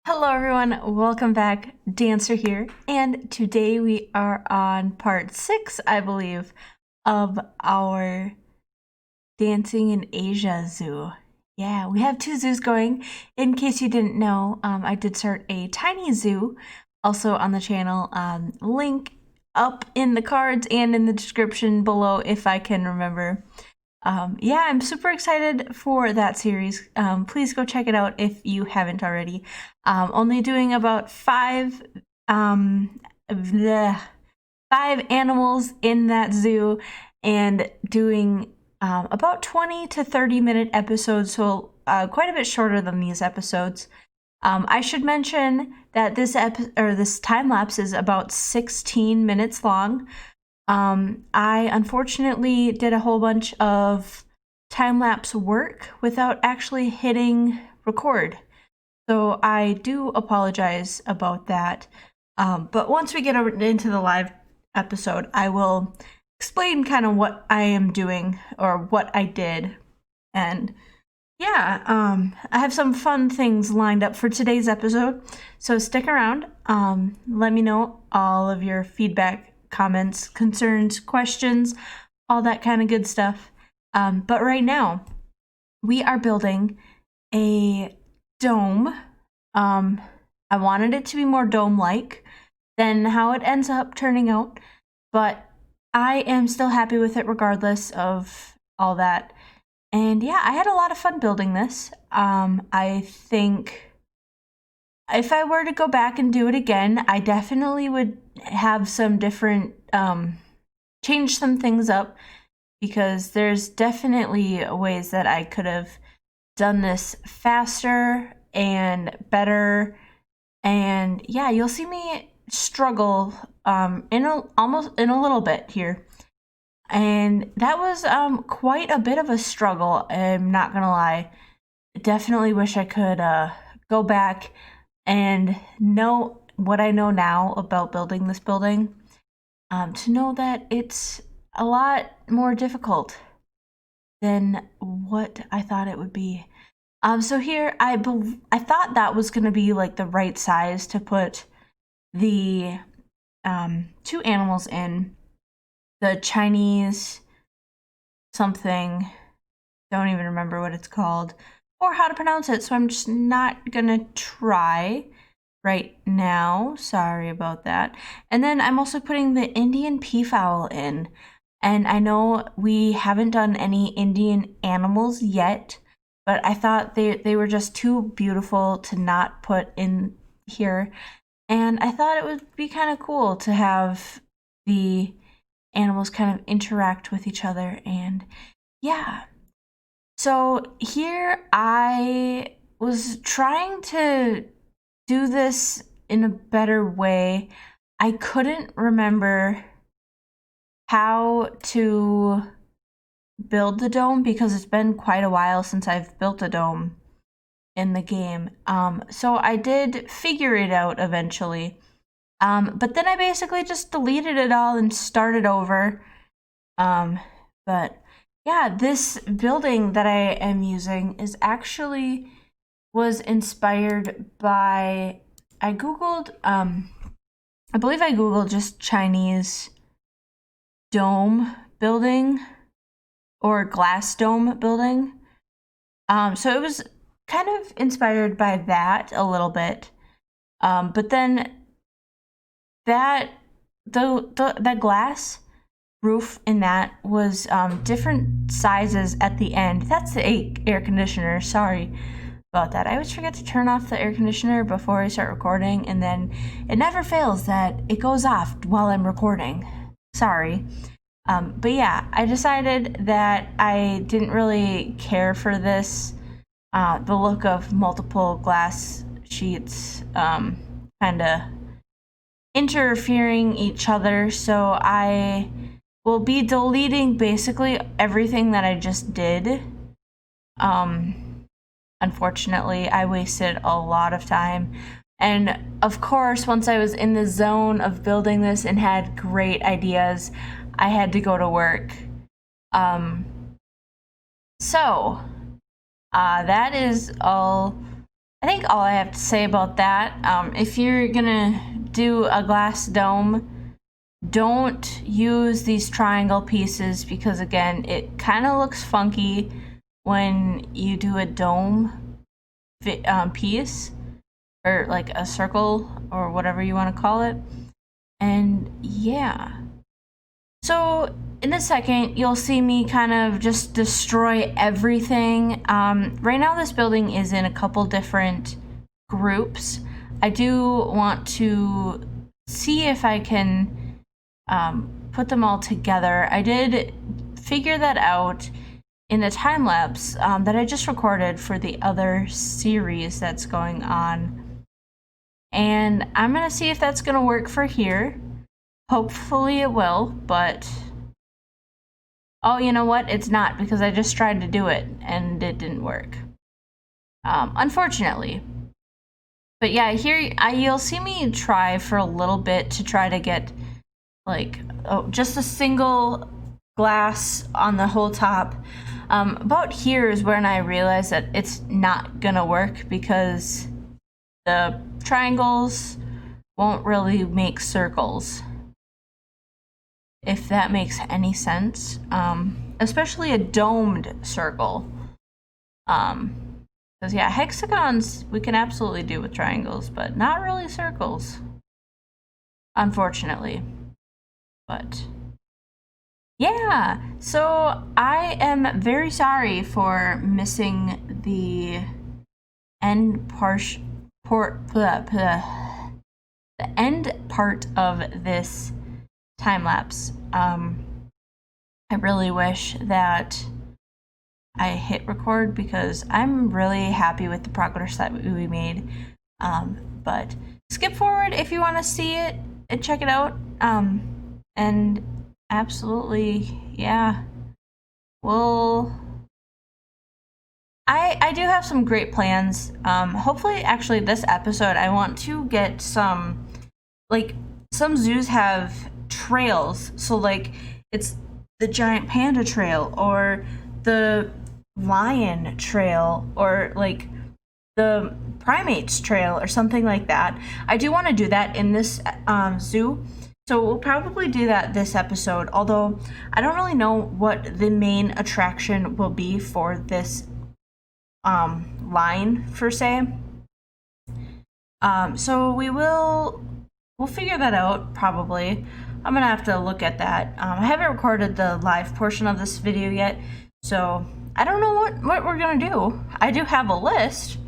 Hello everyone, welcome back. Dancer here, and today we are on part 6, I believe, of our Dancing in Asia zoo. Yeah, we have 2 zoos going. In case you didn't know, I did start a tiny zoo also on the channel. Link up in the cards and in the description below if I can remember. Yeah, I'm super excited for that series. Please go check it out if you haven't already. Only doing about five animals in that zoo and doing about 20 to 30-minute episodes, so quite a bit shorter than these episodes. I should mention that this time lapse is about 16 minutes long. I unfortunately did a whole bunch of time-lapse work without actually hitting record. So I do apologize about that. But once we get into the live episode, I will explain kind of what I am doing or what I did. And yeah, I have some fun things lined up for today's episode. So stick around. Let me know all of your feedback, comments, concerns, questions, all that kind of good stuff. But right now, we are building a dome. I wanted it to be more dome-like than how it ends up turning out, but I am still happy with it regardless of all that. And yeah, I had a lot of fun building this. I think if I were to go back and do it again, I definitely would have some different, change some things up, because there's definitely ways that I could have done this faster and better. And yeah, you'll see me struggle almost in a little bit here. And that was quite a bit of a struggle, I'm not gonna lie. Definitely wish I could go back and know what I know now about building this building, to know that it's a lot more difficult than what I thought it would be. So here, I thought that was gonna be like the right size to put the 2 animals in. The Chinese something, don't even remember what it's called or how to pronounce it, so I'm just not gonna try right now. Sorry about that. And then I'm also putting the Indian peafowl in. And I know we haven't done any Indian animals yet, but I thought they were just too beautiful to not put in here. And I thought it would be kind of cool to have the animals kind of interact with each other. And yeah, so here I was trying to do this in a better way. I couldn't remember how to build the dome because it's been quite a while since I've built a dome in the game. So I did figure it out eventually. But then I basically just deleted it all and started over. But yeah, this building that I am using is actually was inspired by, I googled, I believe I googled just Chinese dome building or glass dome building. So it was kind of inspired by that a little bit. But then that the glass roof in that was different sizes at the end. That's the air conditioner. Sorry about that. I always forget to turn off the air conditioner before I start recording, and then it never fails that it goes off while I'm recording. Sorry. But yeah, I decided that I didn't really care for this, the look of multiple glass sheets kind of interfering each other, so I will be deleting basically everything that I just did. Unfortunately, I wasted a lot of time. And of course, once I was in the zone of building this and had great ideas, I had to go to work. So that is all I think all I have to say about that, if you're gonna do a glass dome, don't use these triangle pieces because, again, it kind of looks funky when you do a dome piece, or like a circle or whatever you want to call it. And yeah, so in a second you'll see me kind of just destroy everything. Right now this building is in a couple different groups. I do want to see if I can put them all together. I did figure that out in the time lapse that I just recorded for the other series that's going on. And I'm gonna see if that's gonna work for here. Hopefully it will, but oh, you know what? It's not, because I just tried to do it and it didn't work. Unfortunately. But yeah, here you'll see me try for a little bit to try to get like just a single glass on the whole top. About here is when I realized that it's not gonna work because the triangles won't really make circles, if that makes any sense. Especially a domed circle. Because yeah, hexagons we can absolutely do with triangles, but not really circles, unfortunately. But yeah, so I am very sorry for missing the end the end part of this time lapse. I really wish that I hit record because I'm really happy with the progress that we made. But skip forward if you want to see it and check it out. And absolutely, yeah. Well, I do have some great plans. Hopefully, actually, this episode, I want to get some, like, some zoos have trails. So, like, it's the giant panda trail or the lion trail or, like, the primates trail or something like that. I do want to do that in this zoo. So we'll probably do that this episode, although I don't really know what the main attraction will be for this line, per se. So we'll figure that out, probably. I'm gonna have to look at that. I haven't recorded the live portion of this video yet, so I don't know what we're gonna do. I do have a list.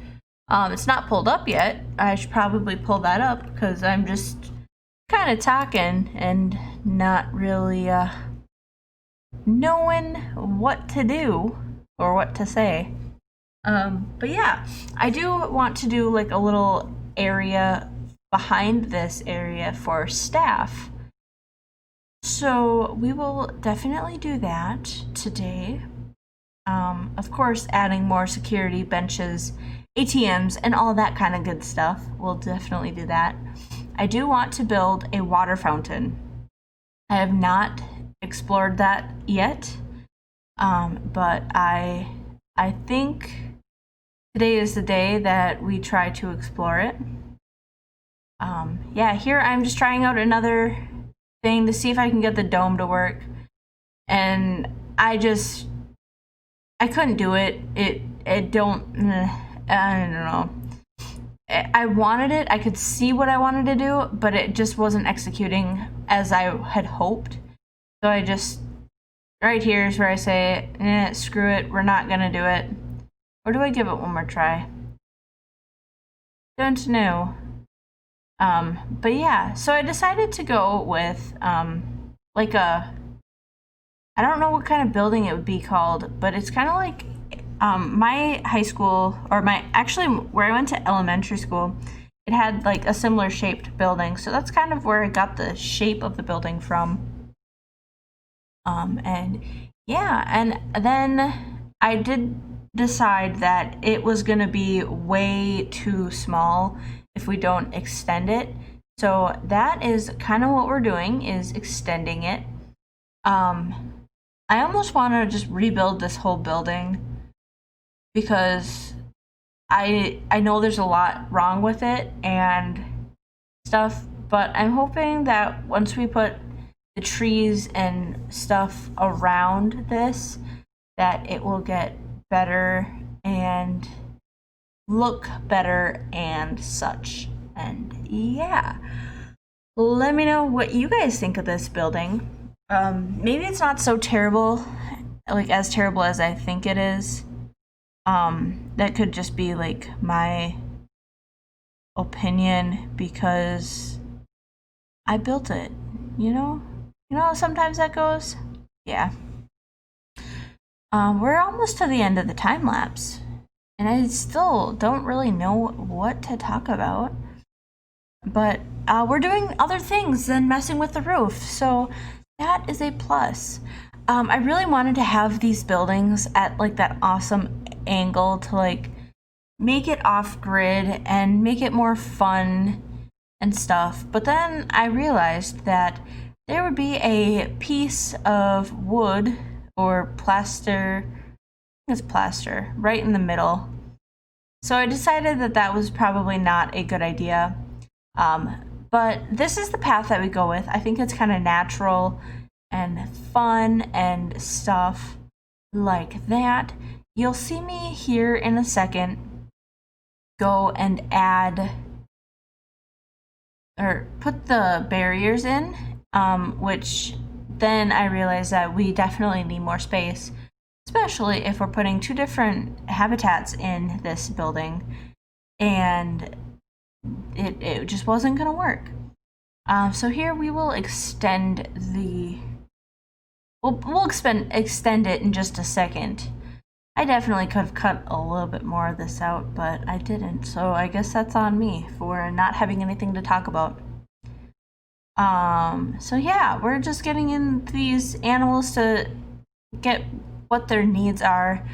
It's not pulled up yet. I should probably pull that up because I'm just kind of talking and not really knowing what to do or what to say. But yeah, I do want to do like a little area behind this area for staff. So we will definitely do that today. Of course, adding more security, benches, ATMs, and all that kind of good stuff. We'll definitely do that. I do want to build a water fountain. I have not explored that yet, but I think today is the day that we try to explore it. Yeah, here I'm just trying out another thing to see if I can get the dome to work, and I couldn't do it. I don't know. I wanted it. I could see what I wanted to do, but it just wasn't executing as I had hoped. So I just, right here is where I say, screw it, we're not gonna do it. Or do I give it one more try? Don't know. But yeah, so I decided to go with, like I don't know what kind of building it would be called, but it's kind of like, my high school, or where I went to elementary school, it had like a similar shaped building. So that's kind of where I got the shape of the building from. And yeah, and then I did decide that it was going to be way too small if we don't extend it. So that is kind of what we're doing, is extending it. I almost want to just rebuild this whole building, because I know there's a lot wrong with it and stuff, but I'm hoping that once we put the trees and stuff around this, that it will get better and look better and such. And yeah, let me know what you guys think of this building. Maybe it's not so terrible, like as terrible as I think it is. That could just be like my opinion because I built it, you know? You know how sometimes that goes? Yeah. We're almost to the end of the time lapse, and I still don't really know what to talk about. But we're doing other things than messing with the roof, so that is a plus. I really wanted to have these buildings at like that awesome angle to like make it off grid and make it more fun and stuff. But then I realized that there would be a piece of wood or plaster, I think it's plaster, right in the middle. So I decided that that was probably not a good idea. But this is the path that we go with. I think it's kind of natural and fun and stuff like that. You'll see me here in a second go and add or put the barriers in, which then I realized that we definitely need more space, especially if we're putting two different habitats in this building, and it just wasn't going to work. So here we will extend the, we'll extend it in just a second. I definitely could have cut a little bit more of this out, but I didn't, so I guess that's on me for not having anything to talk about. So yeah, we're just getting in these animals to get what their needs are.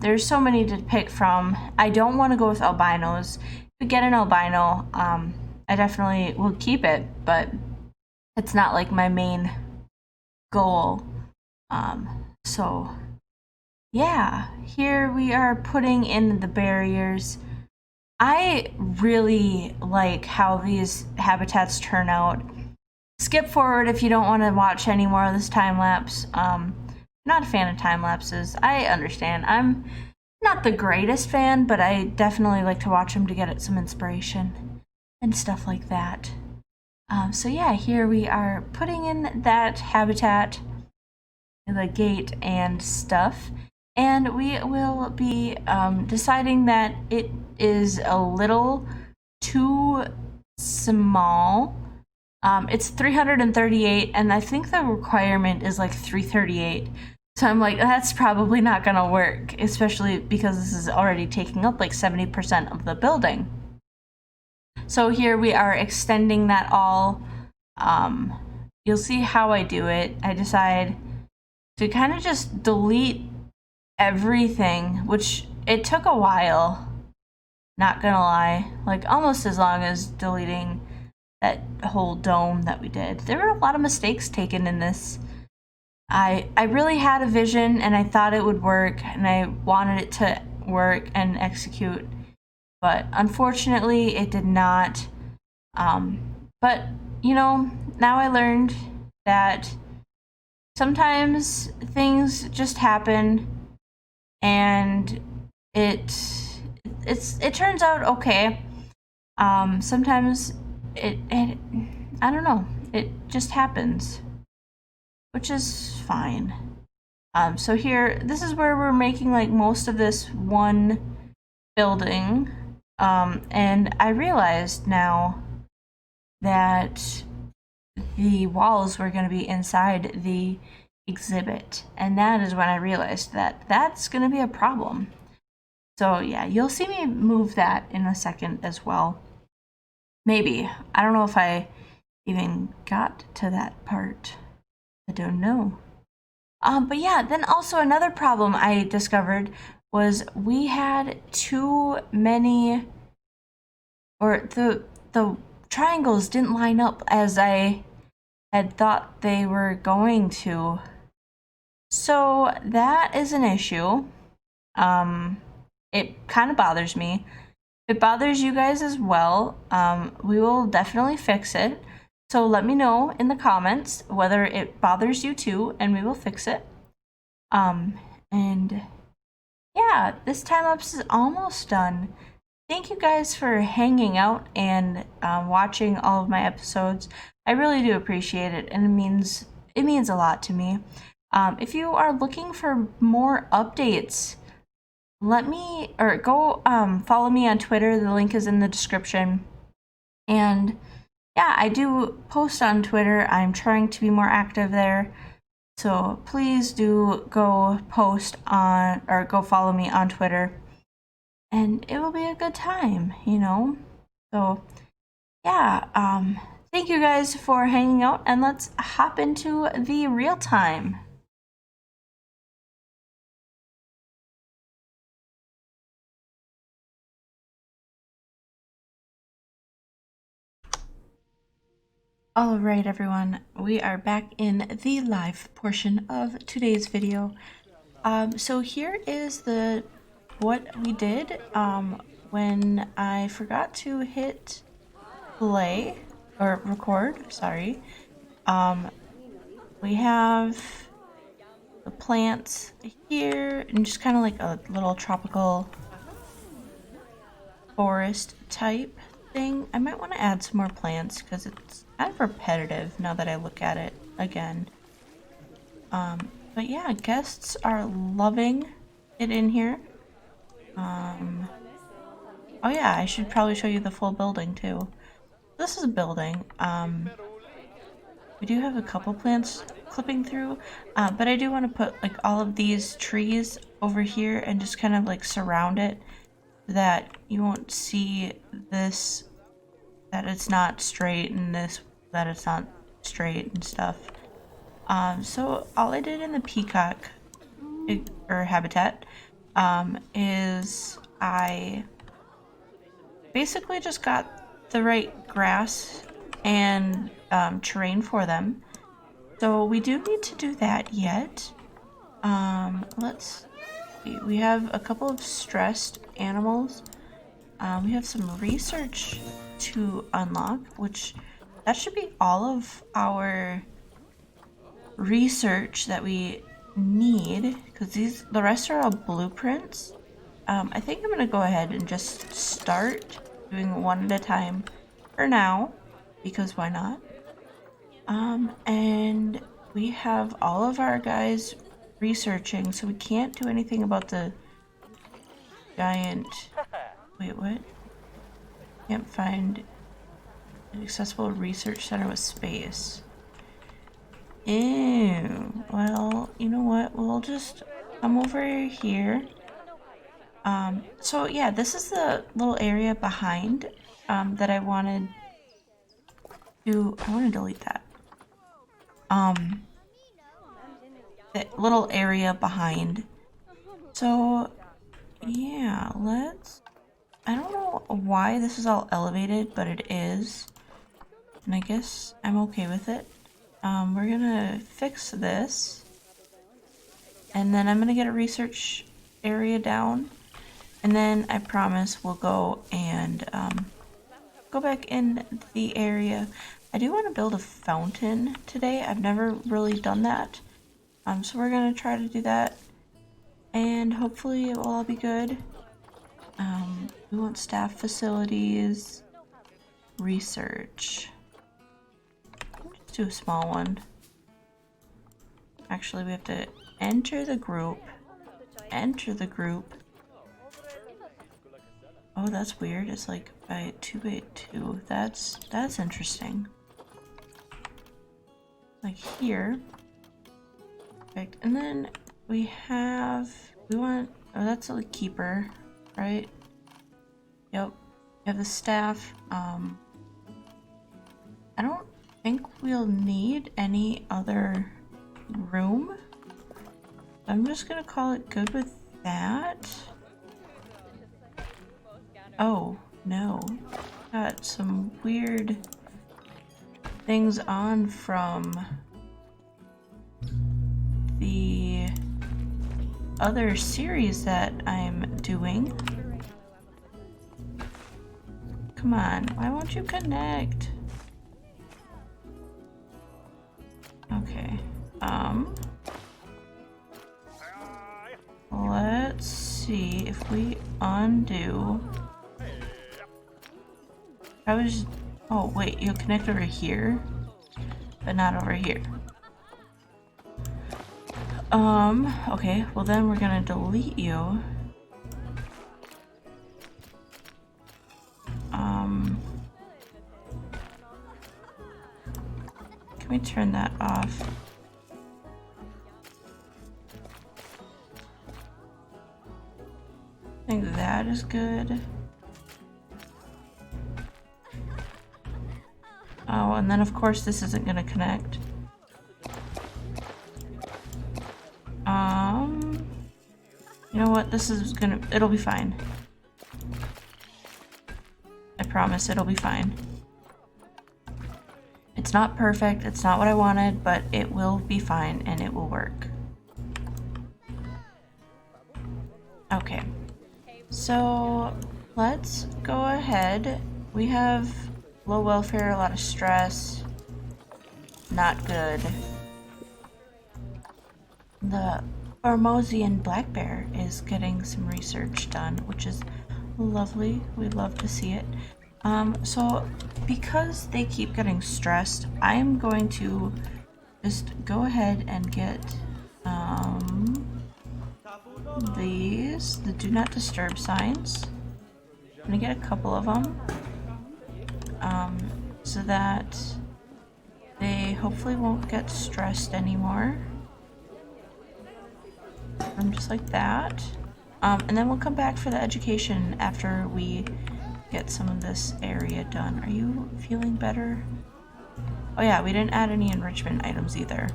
There's so many to pick from. I don't want to go with albinos. If we get an albino, I definitely will keep it, but it's not like my main goal. So yeah, here we are putting in the barriers. I really like how these habitats turn out. Skip forward if you don't want to watch any more of this time lapse. Not a fan of time lapses. I understand. I'm not the greatest fan, but I definitely like to watch them to get some inspiration and stuff like that. So yeah, here we are putting in that habitat, the gate and stuff, and we will be deciding that it is a little too small. It's 338, and I think the requirement is like 338. So I'm like, that's probably not gonna work, especially because this is already taking up like 70% of the building. So here we are extending that all. You'll see how I do it. I decide to kind of just delete everything, which it took a while, not gonna lie, like almost as long as deleting that whole dome that we did. There were a lot of mistakes taken in this. I really had a vision and I thought it would work and I wanted it to work and execute, but unfortunately it did not. But you know, now I learned that sometimes things just happen and it turns out okay. Sometimes it I don't know, it just happens, which is fine. So here, this is where we're making like most of this one building, and I realized now that the walls were going to be inside the exhibit, and that is when I realized that that's going to be a problem. So yeah, you'll see me move that in a second as well. Maybe. I don't know if I even got to that part. I don't know. But yeah, then also another problem I discovered was we had too many, or the triangles didn't line up as I had thought they were going to. So that is an issue. it kind of bothers me. If it bothers you guys as well, we will definitely fix it. So let me know in the comments whether it bothers you too, and we will fix it. And yeah, this time lapse is almost done. Thank you guys for hanging out and watching all of my episodes. I really do appreciate it, and it means a lot to me. If you are looking for more updates, go follow me on Twitter. The link is in the description. And yeah, I do post on Twitter. I'm trying to be more active there. So please do go post on or go follow me on Twitter. And it will be a good time, you know? So yeah, thank you guys for hanging out, and let's hop into the real time. All right, everyone, we are back in the live portion of today's video. So here is what we did when I forgot to hit play or record, sorry. We have the plants here and just kind of like a little tropical forest type thing. I might want to add some more plants because it's kind of repetitive now that I look at it again. But yeah, guests are loving it in here. Oh yeah, I should probably show you the full building too. This is a building. We do have a couple plants clipping through, but I do want to put like all of these trees over here and just kind of like surround it so that you won't see this, that it's not straight, and this, that it's not straight and stuff. So all I did in the peacock or habitat is I basically just got the right grass and terrain for them. So we do need to do that yet. Let's see. We have a couple of stressed animals. We have some research to unlock, which that should be all of our research that we need, because the rest are all blueprints. I think I'm gonna go ahead and just start doing one at a time for now, because why not? And we have all of our guys researching, so we can't do anything about the giant. Wait, what? Can't find an accessible research center with space. Ew. Well, you know what? We'll just come over here. So yeah, this is the little area behind that I want to delete that. The little area behind. So yeah, I don't know why this is all elevated, but it is. And I guess I'm okay with it. We're gonna fix this. And then I'm gonna get a research area down. And then I promise we'll go and go back in the area. I do want to build a fountain today. I've never really done that. So we're gonna try to do that. And hopefully it will all be good. We want staff facilities, research. Let's do a small one. Actually, we have to enter the group. Enter the group. Oh, that's weird. It's like by 2 by 2. That's interesting. Like here. Perfect. And then we want, oh, that's a keeper, right? Yep. We have the staff. I don't think we'll need any other room. I'm just gonna call it good with that. Oh, no. Got some weird things on from the other series that I'm doing. Come on, why won't you connect? Okay, let's see if we undo. Oh wait, you'll connect over here, but not over here. Okay, well then we're gonna delete you. Can we turn that off? I think that is good. Oh, and then of course this isn't gonna connect. You know what? It'll be fine. I promise it'll be fine. It's not perfect, it's not what I wanted, but it will be fine and it will work. Okay, so let's go ahead. We have low welfare, a lot of stress. Not good. The Formosian black bear is getting some research done, which is lovely. We love to see it. So because they keep getting stressed, I am going to just go ahead and get the do not disturb signs. I'm gonna get a couple of them so that they hopefully won't get stressed anymore. Just like that. And then we'll come back for the education after we get some of this area done. Are you feeling better? Oh yeah, we didn't add any enrichment items either.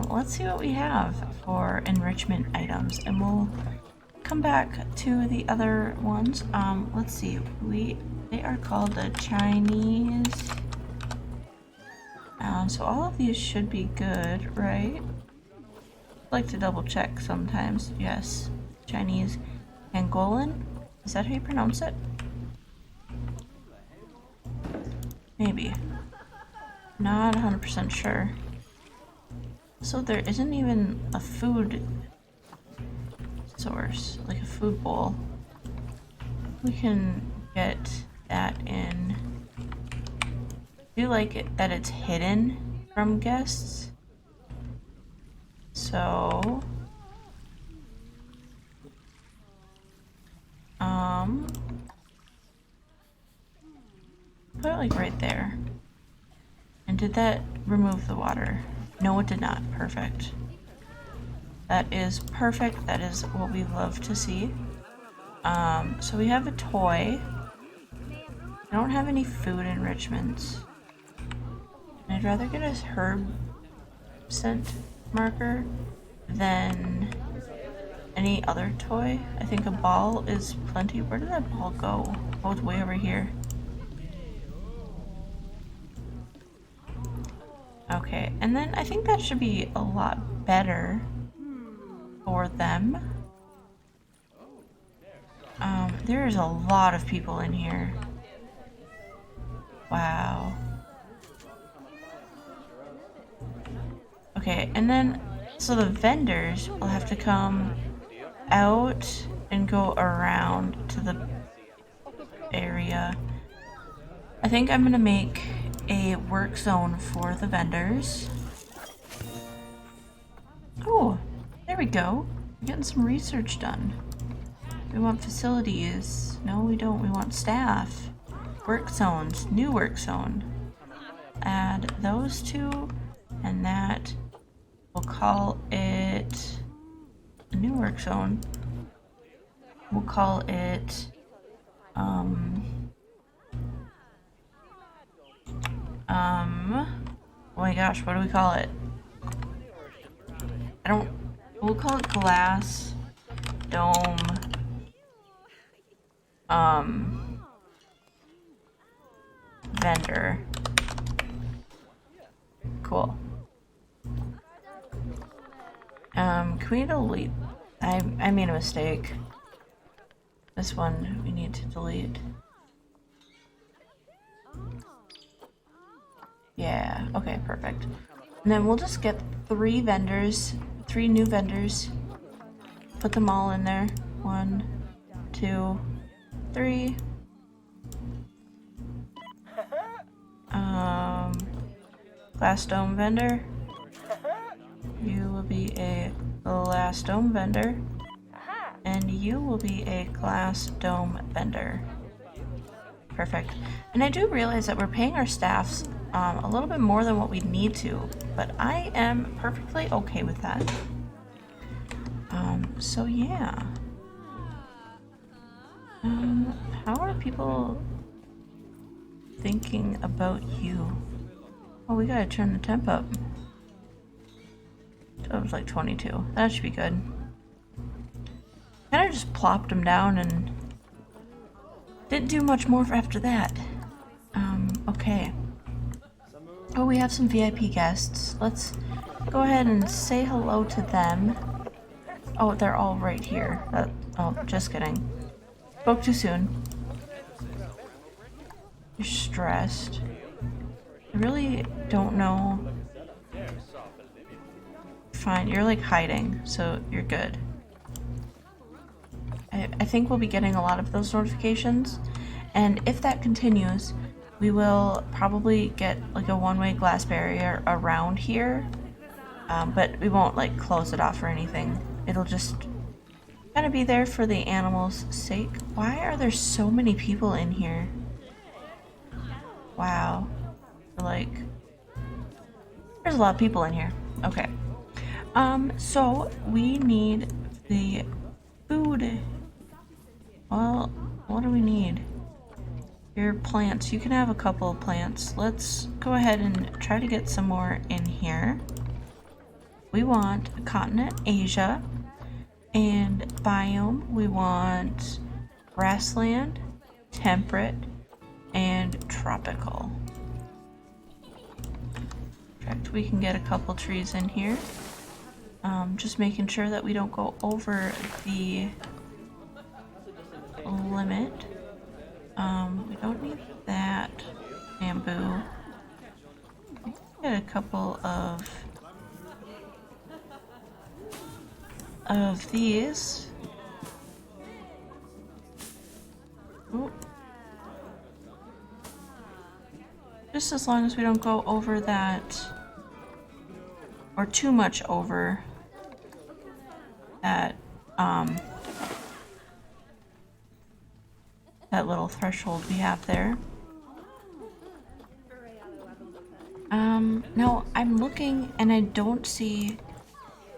Let's see what we have for enrichment items, and we'll come back to the other ones. Let's see. They are called the Chinese. So all of these should be good, right? I like to double check sometimes. Yes. Chinese. Angolan? Is that how you pronounce it? Maybe. Not 100% sure. So there isn't even a food source, like a food bowl. We can get that in. I do like it that it's hidden from guests. So put it like right there. And did that remove the water? No, it did not. Perfect. That is perfect. That is what we love to see. So we have a toy. I don't have any food enrichments. I'd rather get a herb scent marker than any other toy. I think a ball is plenty. Where did that ball go? Oh, it's way over here. Okay, and then I think that should be a lot better for them. There's a lot of people in here. Wow. Okay, and then, so the vendors will have to come out and go around to the area. I think I'm gonna make a work zone for the vendors. Oh, there we go. We're getting some research done. We want facilities. No, we don't. We want staff. Work zones. New work zone. Add those two and that. We'll call it a new work zone. We'll call it oh my gosh, what do we call it? We'll call it glass dome vendor. Can we delete? I made a mistake. This one we need to delete. Yeah, okay, perfect. And then we'll just get 3 vendors, 3 new vendors. Put them all in there. 1, 2, 3. Glass dome vendor. You will be a glass dome vendor. And you will be a glass dome vendor. Perfect. And I do realize that we're paying our staffs a little bit more than what we need to, but I am perfectly okay with that. So yeah. How are people thinking about you? Oh, we gotta turn the temp up. So it was like 22. That should be good. Kinda just plopped them down and didn't do much more after that. Okay. Oh, we have some VIP guests. Let's go ahead and say hello to them. Oh, they're all right here. Oh, just kidding. Spoke too soon. You're stressed. I really don't know. Fine, you're like hiding, so you're good. I think we'll be getting a lot of those notifications, and if that continues, we will probably get like a one-way glass barrier around here, but we won't like close it off or anything. It'll just kind of be there for the animals' sake. Why are there so many people in here? Wow. Like, there's a lot of people in here. Okay. So we need the food. Well, what do we need? Your plants. You can have a couple of plants. Let's go ahead and try to get some more in here. We want continent Asia. And biome, we want grassland, temperate, and tropical. Correct. We can get a couple trees in here. Just making sure that we don't go over the limit. We don't need that bamboo. We can get a couple of these. Ooh. Just as long as we don't go over that, or too much over that, that little threshold we have there. No, I'm looking and I don't see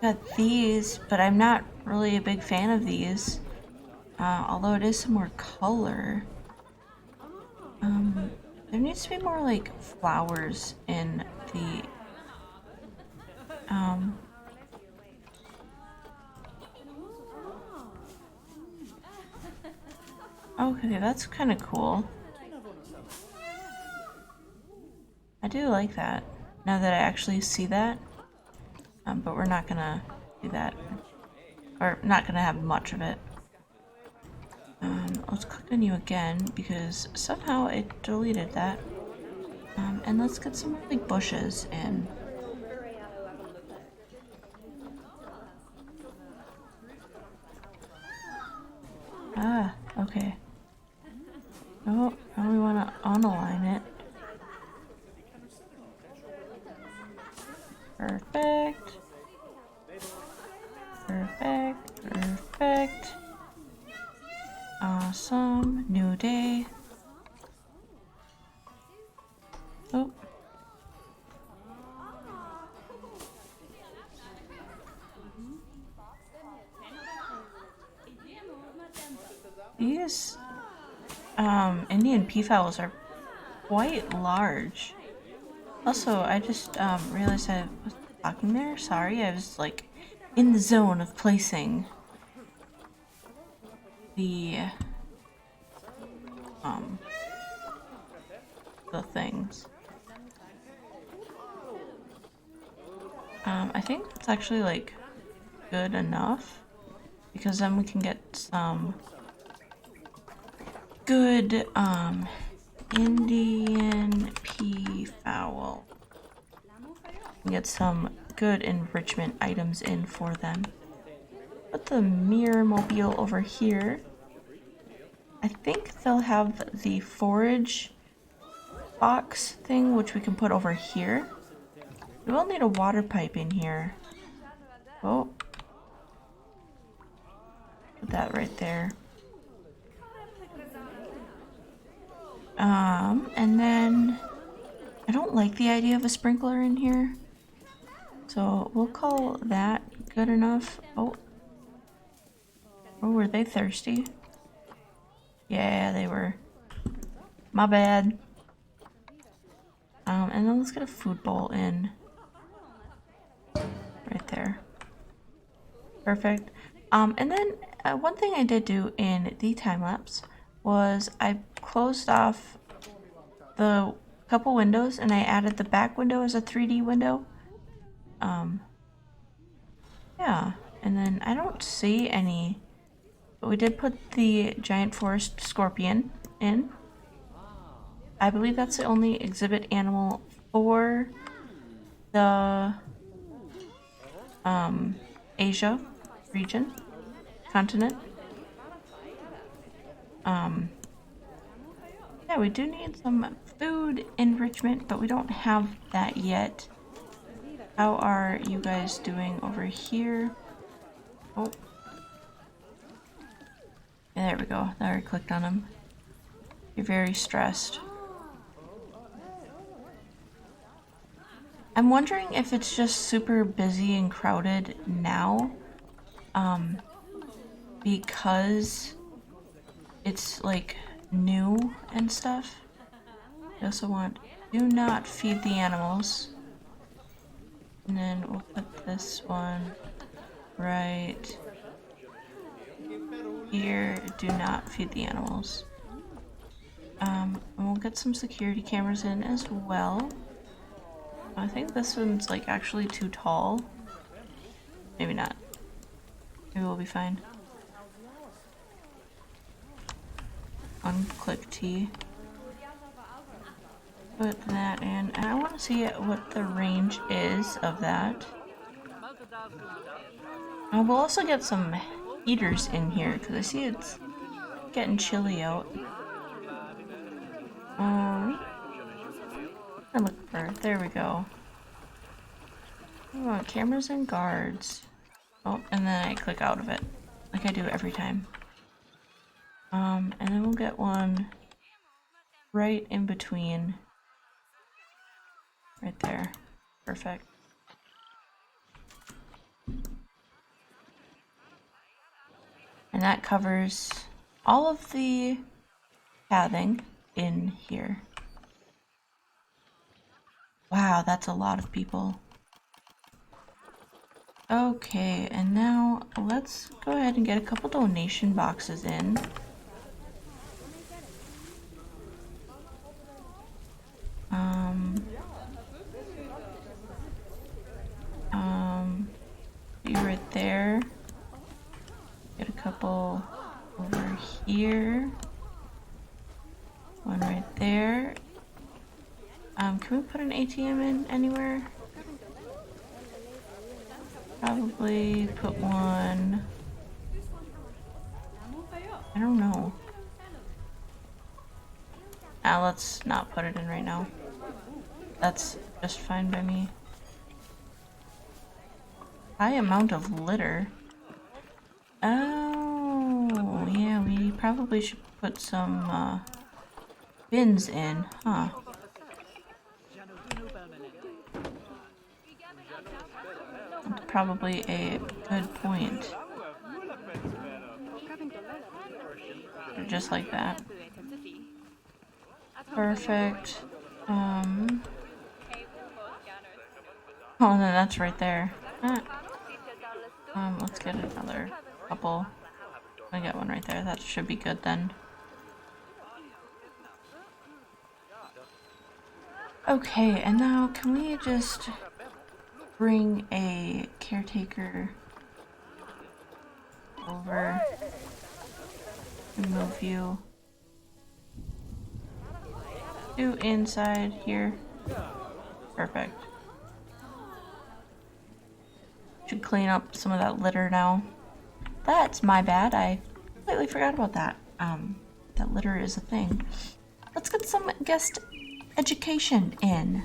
got these, but I'm not really a big fan of these. Although it is some more color. There needs to be more like flowers in the okay, that's kind of cool. I do like that, now that I actually see that. But we're not gonna do that. Or not gonna have much of it. Let's click on you again, because somehow it deleted that. And let's get some like bushes in. Ah, okay. Oh, now we want to unalign it. Perfect. Perfect. Perfect. Awesome. New day. Oh. These Indian peafowls are quite large. Also, I just realized I was talking there. Sorry, I was like in the zone of placing the things. I think it's actually like good enough, because then we can get some good Indian peafowl. Get some good enrichment items in for them. Put the mirror mobile over here. I think they'll have the forage box thing, which we can put over here. We will need a water pipe in here. Oh. Put that right there. And then I don't like the idea of a sprinkler in here. So we'll call that good enough. Oh. Oh, were they thirsty? Yeah, they were. My bad. And then let's get a food bowl in. Right there. Perfect. And then one thing I did do in the time lapse was I closed off the couple windows and I added the back window as a 3D window. Yeah, and then I don't see any, but we did put the giant forest scorpion in. I believe that's the only exhibit animal for the Asia region, continent. Yeah, we do need some food enrichment, but we don't have that yet. How are you guys doing over here? Oh. Yeah, there we go. There, I clicked on him. You're very stressed. I'm wondering if it's just super busy and crowded now, because it's like new and stuff. I also want do not feed the animals. And then we'll put this one right here. Do not feed the animals. And we'll get some security cameras in as well. I think this one's like actually too tall. Maybe not. Maybe we'll be fine. Unclick T. Put that in. And I want to see what the range is of that. We'll also get some heaters in here because I see it's getting chilly out. I look for. There we go. Oh, cameras and guards. Oh, and then I click out of it, like I do every time. And then we'll get one right in between. Right there. Perfect. And that covers all of the pathing in here. Wow, that's a lot of people. Okay, and now let's go ahead and get a couple donation boxes in. Be right there. Get a couple over here. One right there. Can we put an ATM in anywhere? Probably put one. I don't know. Let's not put it in right now. That's just fine by me. High amount of litter. Oh, yeah, we probably should put some bins in, huh? That's probably a good point. Just like that. Perfect. Oh, and then that's right there. Let's get another couple. I got one right there. That should be good then. Okay, and now can we just bring a caretaker over and move you to inside here. Perfect. Should clean up some of that litter now. That's my bad. I completely forgot about that. That litter is a thing. Let's get some guest education in.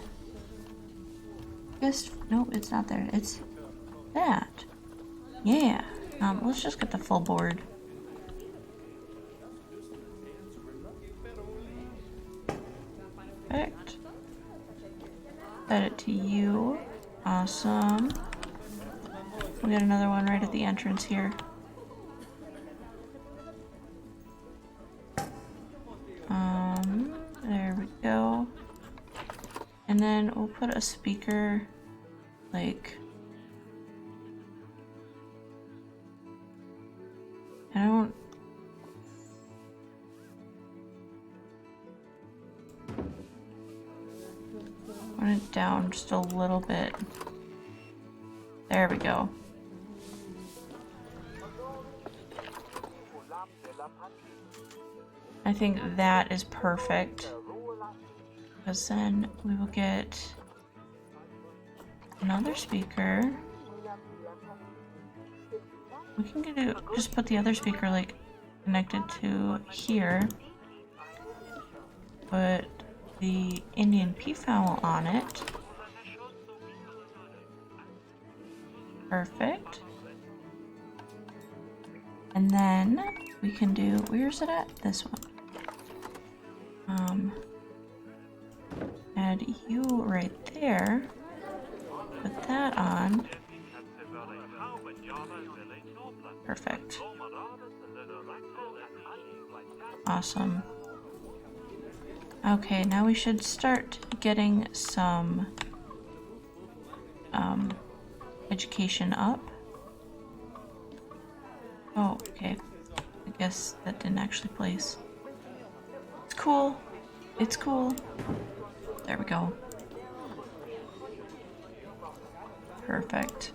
Nope, it's not there. It's that. Yeah. Let's just get the full board. Perfect. Set it to you. Awesome. We got another one right at the entrance here. There we go. And then we'll put a speaker, like, I don't, run it down just a little bit. There we go. I think that is perfect, because then we will get another speaker. We can just put the other speaker like connected to here. Put the Indian peafowl on it. Perfect. And then we can do, where's it at? This one. Add you right there. Put that on. Perfect. Awesome. Okay, now we should start getting some education up. Oh, okay. I guess that didn't actually place. It's cool. It's cool. There we go. Perfect.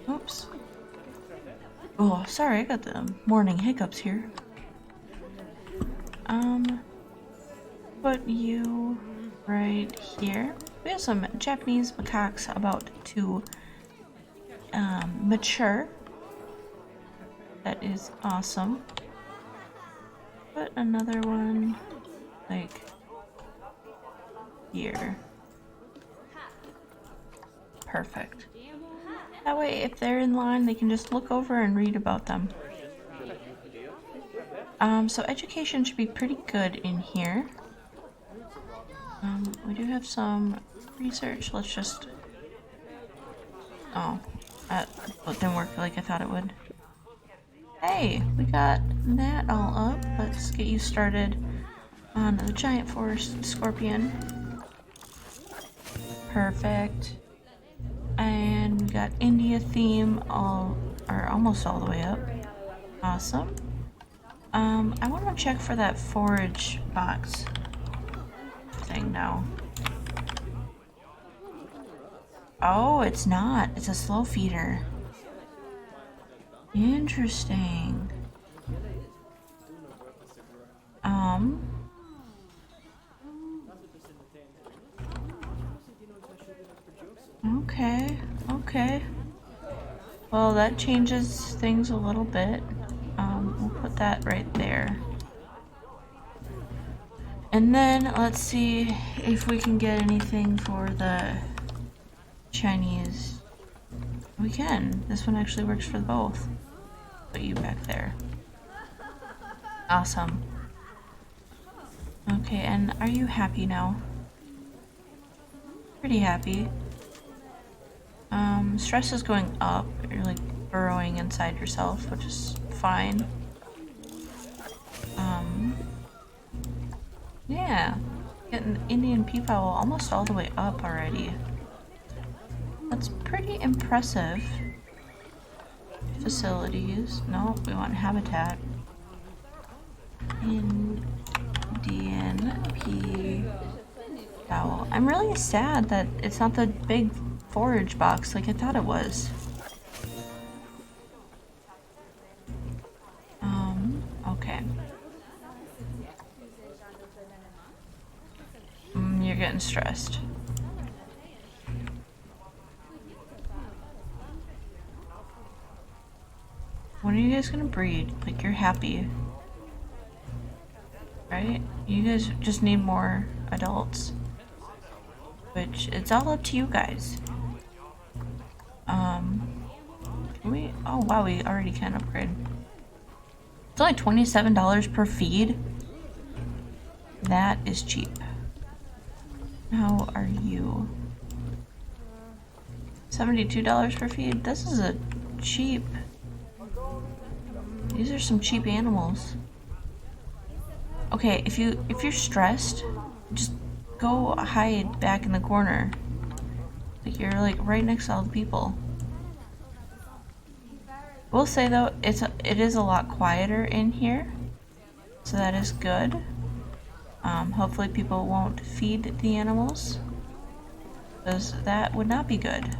Oops. Oh, sorry, I got the morning hiccups here. Put you right here. We have some Japanese macaques about to mature. That is awesome. Put another one like here. Perfect. That way, if they're in line, they can just look over and read about them. So education should be pretty good in here. We do have some research. Let's just... Oh, that didn't work like I thought it would. Hey, we got that all up. Let's get you started on the giant forest scorpion. Perfect. And we got India theme almost all the way up. Awesome. I want to check for that forage box thing now. Oh, it's not. It's a slow feeder. Interesting. Okay. Well, that changes things a little bit. We'll put that right there. And then let's see if we can get anything for the Chinese. We can. This one actually works for both. Put you back there. Awesome. Okay, and are you happy now? Pretty happy. Stress is going up. You're like burrowing inside yourself, which is fine. Yeah. Getting the Indian peafowl almost all the way up already. That's pretty impressive. Facilities. No, we want habitat. Indian peafowl. I'm really sad that it's not the big forage box like I thought it was. you're getting stressed. When are you guys gonna breed? Like, you're happy. Right? You guys just need more adults. Which, it's all up to you guys. Oh wow, we already can upgrade. It's only $27 per feed. That is cheap. How are you? $72 per feed? This is a cheap. These are some cheap animals. Okay, if you're stressed, just go hide back in the corner. Like, you're like right next to all the people. We'll say though, it is a lot quieter in here, so that is good. Hopefully people won't feed the animals, because that would not be good.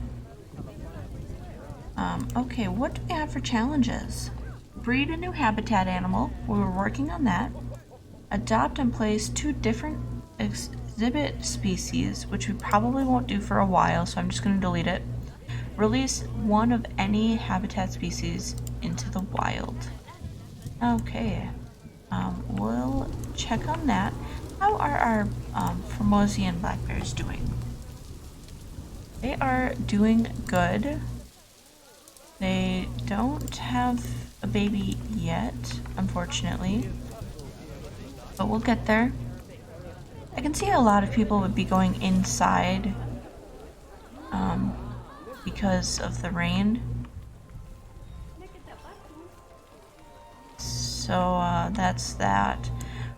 Okay, what do we have for challenges? Breed a new habitat animal. We were working on that. Adopt and place 2 different exhibit species, which we probably won't do for a while, so I'm just going to delete it. Release 1 of any habitat species into the wild. Okay, we'll check on that. How are our Formosian black bears doing? They are doing good. They don't have a baby yet, unfortunately, but we'll get there. I can see a lot of people would be going inside because of the rain. So that's that.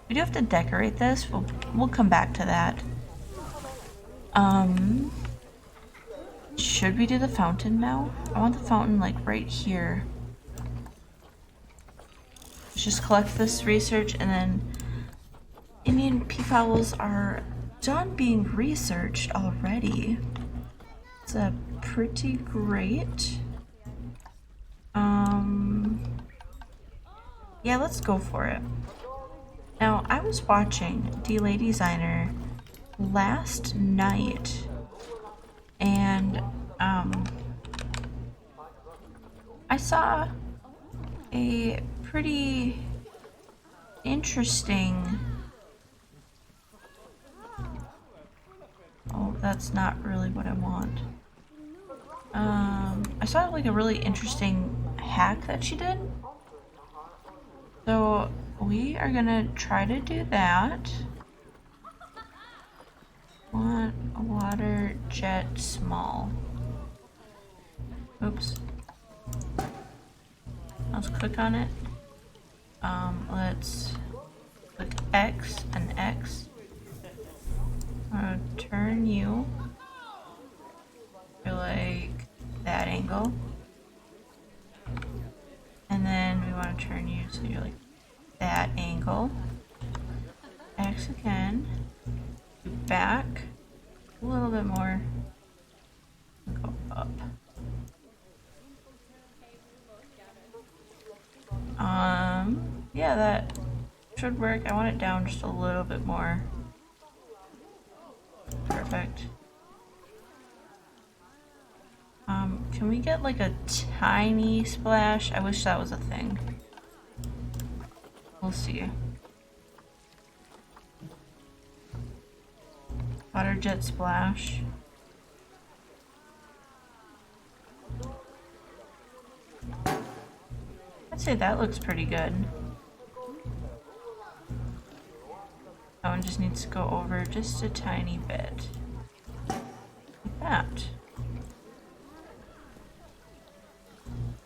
We do have to decorate this. We'll come back to that. Should we do the fountain now? I want the fountain like right here. Let's just collect this research, and then Indian peafowls are done being researched already. It's a pretty great. Yeah, let's go for it. Now, I was watching Delay Designer last night, and I saw a pretty interesting. Oh, that's not really what I want. I saw like a really interesting hack that she did. So we are gonna try to do that. Want a water jet small. Oops. Let's click on it. Let's click X and X. Turn you to like that angle, and then we want to turn you so you're like that angle. X again. Do back a little bit more. Go up. Yeah, that should work. I want it down just a little bit more. Perfect. Can we get like a tiny splash? I wish that was a thing. We'll see. Water jet splash. I'd say that looks pretty good. That one just needs to go over just a tiny bit. Like that.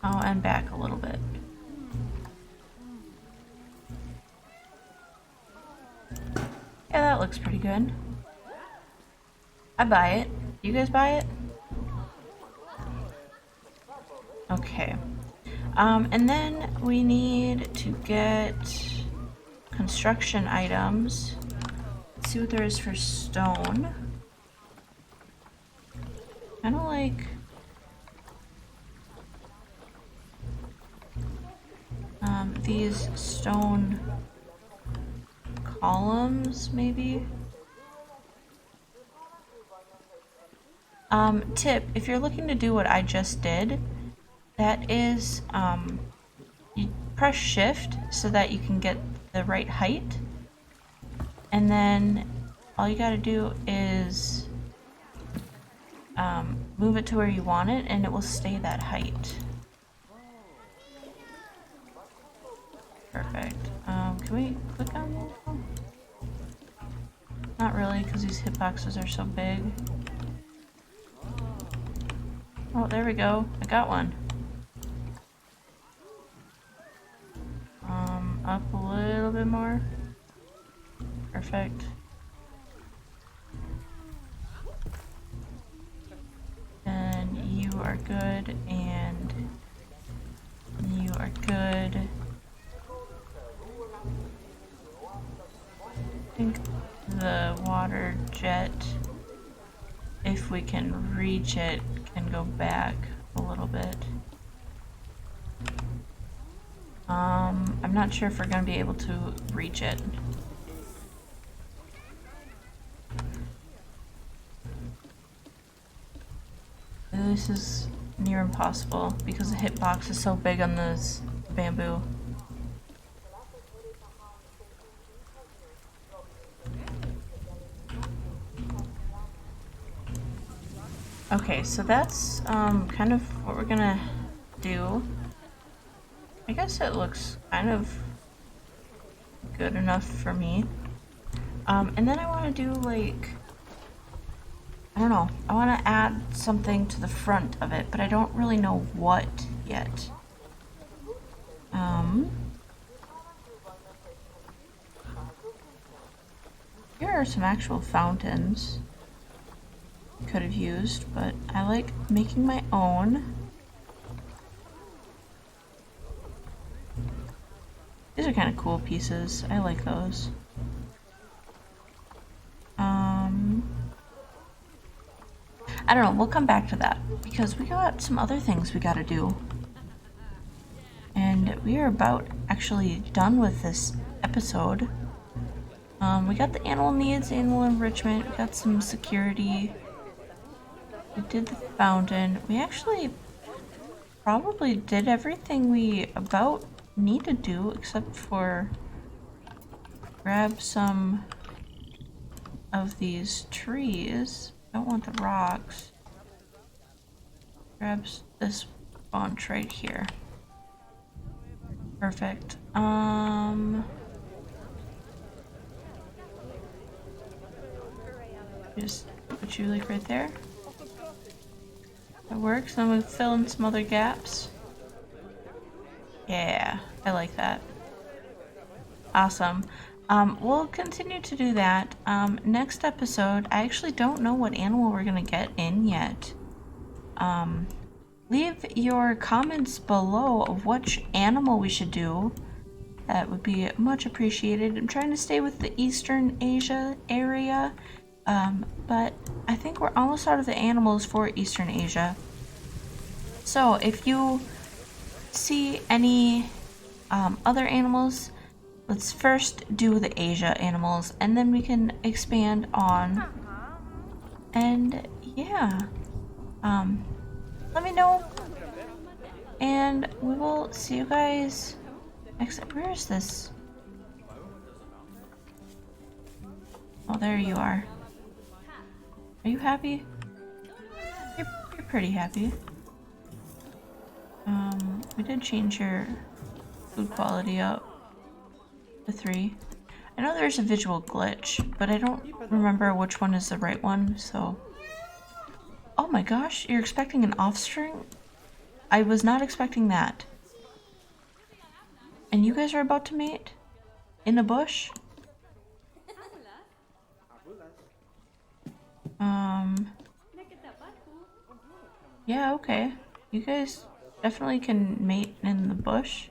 Oh, and back a little bit. Yeah, that looks pretty good. I buy it. You guys buy it? Okay. And then we need to get construction items. Let's see what there is for stone. Kind of like these stone columns, maybe. Tip, if you're looking to do what I just did, that is, you press shift so that you can get the right height. And then all you gotta do is move it to where you want it and it will stay that height. Perfect. Can we click on this? Not really, because these hitboxes are so big. Oh, there we go. I got one. Up a little bit more. Perfect. And you are good, and you are good. I think the water jet, if we can reach it, can go back a little bit. I'm not sure if we're gonna be able to reach it. This is near impossible because the hitbox is so big on this bamboo. Okay, so that's kind of what we're gonna do. I guess it looks kind of good enough for me. And then I want to do like, I don't know, I want to add something to the front of it, but I don't really know what yet. Here are some actual fountains I could have used, but I like making my own. These are kind of cool pieces. I like those. I don't know, we'll come back to that because we got some other things we gotta do. And we are about actually done with this episode. We got the animal needs, animal enrichment, we got some security. We did the fountain. We actually probably did everything we about need to do except for grab some of these trees. Don't want the rocks. Grab this bunch right here. Perfect. Just put you like right there. That works. I'm gonna fill in some other gaps. Yeah, I like that. Awesome. We'll continue to do that. Next episode, I actually don't know what animal we're gonna get in yet. Leave your comments below of which animal we should do. That would be much appreciated. I'm trying to stay with the Eastern Asia area, but I think we're almost out of the animals for Eastern Asia. So if you see any other animals, let's first do the Asia animals and then we can expand on. And yeah, let me know and we will see you guys next. Where is this? Oh, there you are. Are you happy? You're pretty happy. We did change your food quality up to 3. I know there's a visual glitch, but I don't remember which one is the right one, so... Oh my gosh, you're expecting an offspring? I was not expecting that. And you guys are about to mate? In a bush? Yeah, okay. You guys definitely can mate in the bush.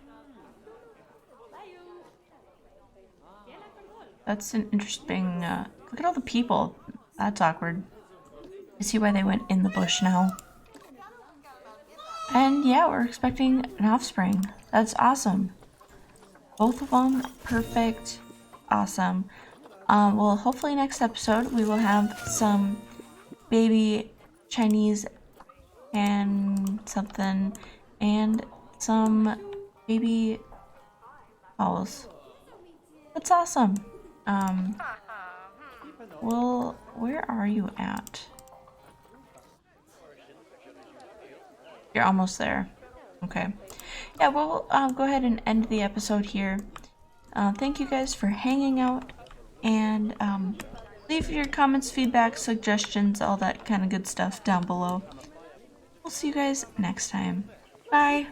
That's an interesting, look at all the people. That's awkward. I see why they went in the bush now. And yeah, we're expecting an offspring. That's awesome. Both of them, perfect. Awesome. Well, hopefully next episode we will have some baby Chinese and something, and some baby owls. That's awesome. Well, where are you at? You're almost there. Okay. Yeah, we'll go ahead and end the episode here. Thank you guys for hanging out, and leave your comments, feedback, suggestions, all that kind of good stuff down below. We'll see you guys next time. Bye!